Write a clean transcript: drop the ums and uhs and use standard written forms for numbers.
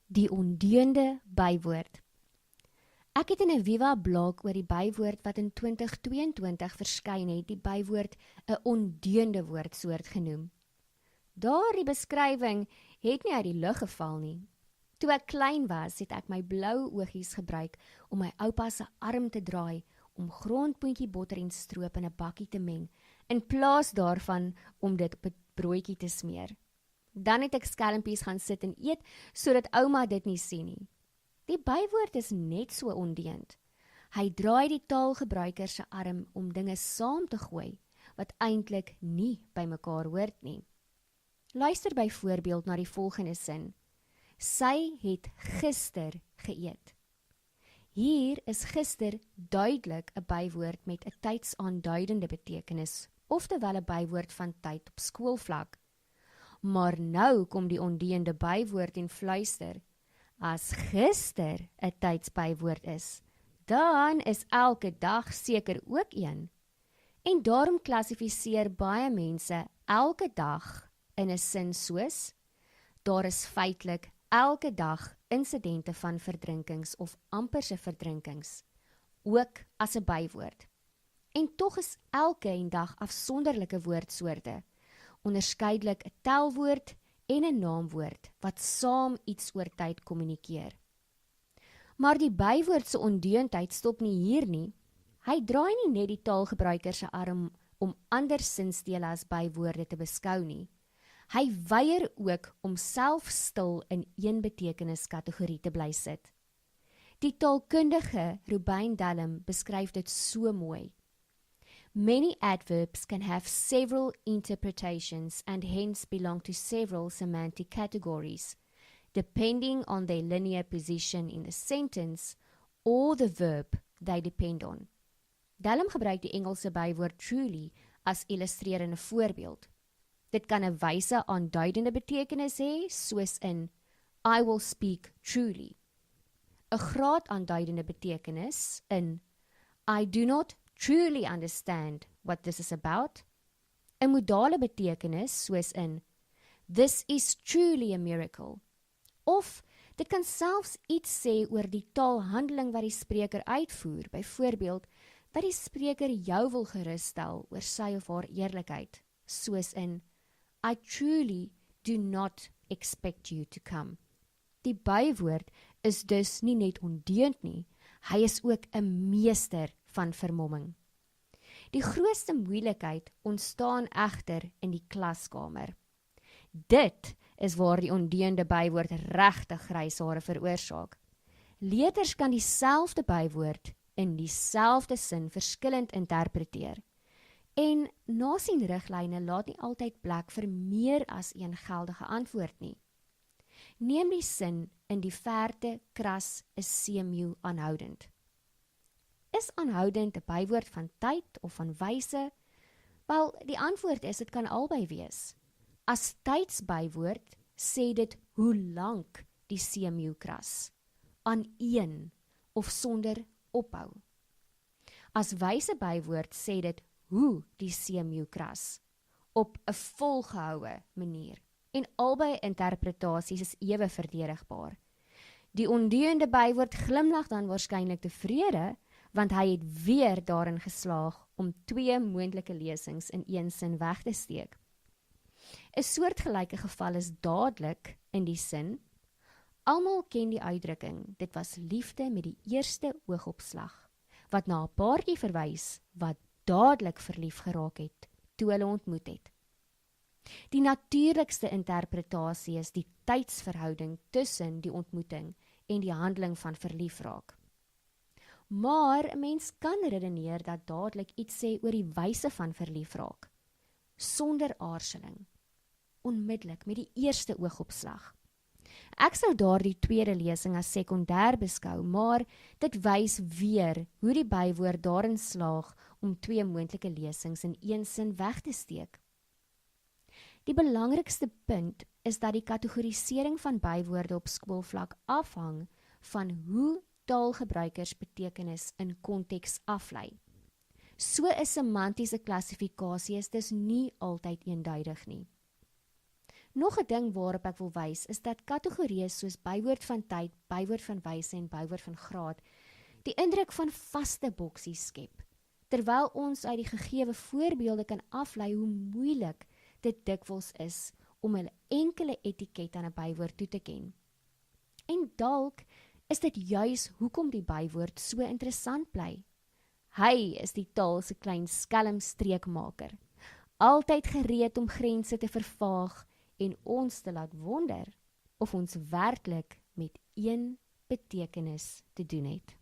Die ondeende bywoord. Ek het in 'n Viva blog oor die bywoord wat in 2022 verskyn het, die bywoord 'n ondeende woordsoort genoem. Daardie beskrywing het nie uit die lug geval nie. Toe ek klein was, het ek my blou oogies gebruik om my oupa se arm te draai om grondpoentjie botter en stroop in 'n bakkie te meng, in plaas daarvan om dit op 'n broodjie te smeer. Dan het ek skelmpies gaan sit en eet, sodat ouma dit nie sien nie. Die bywoord is net so ondeend. Hy draai die taalgebruiker se arm om dinge saam te gooi, wat eintlik nie by mekaar hoort nie. Luister byvoorbeeld na die volgende sin. Sy het gister geëet. Hier is gister duidelik 'n bywoord met 'n tydsaanduidende betekenis, oftewel 'n bywoord van tyd op skoolvlak. Maar nou kom die ondeende bywoord en fluister. As gister 'n tydsbywoord is, dan is elke dag seker ook een. En daarom klassifiseer baie mense elke dag in 'n sin soos: daar is feitelik elke dag insidente van verdrinkings of amperse verdrinkings, ook as 'n bywoord. En tog is elke en dag afsonderlike woordsoorte, onderskeidelik 'n telwoord en 'n naamwoord wat saam iets oor tyd kommunikeer. Maar die bywoord se ondeendheid stop nie hier nie. Hy draai nie net die taalgebruiker se arm om ander sinsdele as bywoorde te beskou nie. Hy weier ook om self stil in een betekeniskategorie te bly sit. Die taalkundige Ruben Dallum beskryf dit so mooi. Many adverbs can have several interpretations and hence belong to several semantic categories, depending on their linear position in the sentence or the verb they depend on. Dallum gebruik die Engelse bywoord truly as illustrerende voorbeeld. Dit kan 'n wyse aanduidende betekenis hê, soos in I will speak truly. 'n graad aanduidende betekenis in I do not truly understand what this is about. 'n modale betekenis soos in This is truly a miracle. Of dit kan selfs iets sê oor die taalhandeling wat die spreker uitvoer, byvoorbeeld dat die spreker jou wil gerusstel oor sy of haar eerlikheid, soos in I truly do not expect you to come. Die bywoord is dus nie net ondeend nie, hy is ook 'n meester van vermomming. Die grootste moeilikheid ontstaan egter in die klaskamer. Dit is waar die ondeende bywoord regtig grys hare veroorsaak. Leerders kan dieselfde bywoord in dieselfde sin verskillend interpreteer. En nasien riglyne laat nie altyd plek vir meer as een geldige antwoord nie. Neem die sin in die verte kras is seemeeu aanhoudend. Is aanhoudend 'n bywoord van tyd of van wyse? Wel, die antwoord is dit kan albei wees. As tydsbywoord sê dit hoe lank die seemeeu kras, aan een of sonder ophou. As wyse bywoord sê dit hoe die seemeeu kras, op 'n volgehoue manier. En albei interpretasies is ewe verdedigbaar. Die ondeende bywoord glimlag dan waarskynlik tevrede, want hy het weer daarin geslaag om twee moontlike lesings in een sin weg te steek. 'n soortgelyke geval is dadelik in die sin, almal ken die uitdrukking, dit was liefde met die eerste oogopslag, wat na 'n paartjie verwys wat dadelik verlief geraak het, toe hulle ontmoet het. Die natuurlikste interpretasie is die tydsverhouding tussen die ontmoeting en die handeling van verlief raak. Maar 'n mens kan redeneer dat dadelik iets sê oor die wyse van verlief raak, sonder aarzeling, onmiddellik met die eerste oogopslag. Ek sou daardie tweede lesing as sekondêr beskou, maar dit wys weer hoe die bywoord daarin slaag om twee moontlike lesings in een sin weg te steek. Die belangrikste punt is dat die kategorisering van bywoorde op skoolvlak afhang van hoe taalgebruikers betekenis in konteks aflei. So 'n semantiese klassifikasie is dus nie altyd eenduidig nie. Nog 'n ding waarop ek wil wys, is dat kategorieë soos bywoord van tyd, bywoord van wyse en bywoord van graad die indruk van vaste boksies skep, terwyl ons uit die gegeewe voorbeelde kan aflei hoe moeilik dit dikwels is om 'n enkele etiket aan 'n bywoord toe te ken. En dalk is dit juis hoekom die bywoord so interessant bly. Hy is die taal se klein skelmstreekmaker, altyd gereed om grense te vervaag en ons te laat wonder of ons werklik met een betekenis te doen het.